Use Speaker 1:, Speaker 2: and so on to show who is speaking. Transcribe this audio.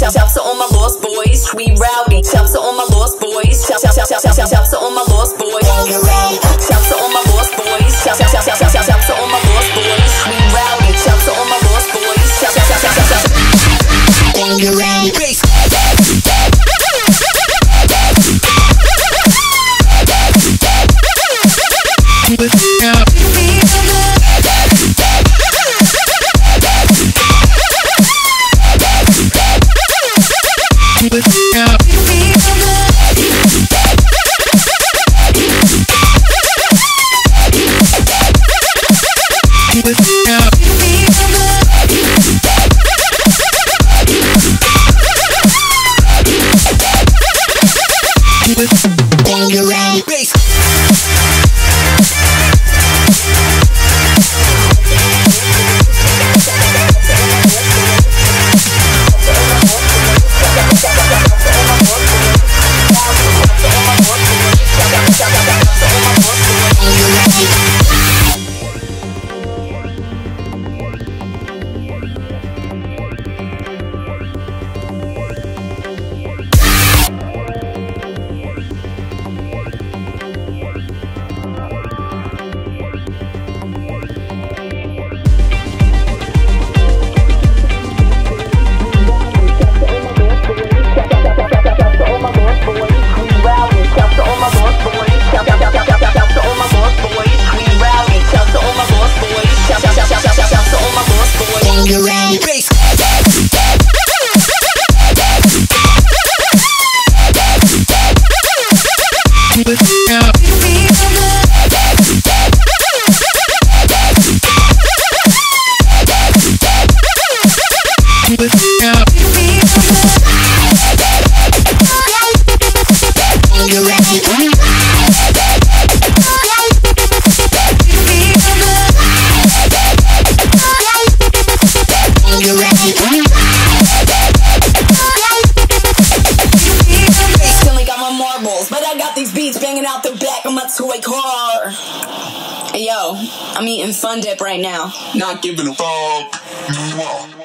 Speaker 1: Shouts to all my lost boys, we rowdy. Shouts to all my lost boys. Shouts to all my lost boys. Shouts to all my lost boys. Shouts to all my lost boys, we rowdy. Shouts to all my lost boys. Out the back of my toy car. Hey yo, I'm eating Fun Dip right now.
Speaker 2: Not giving a fuck.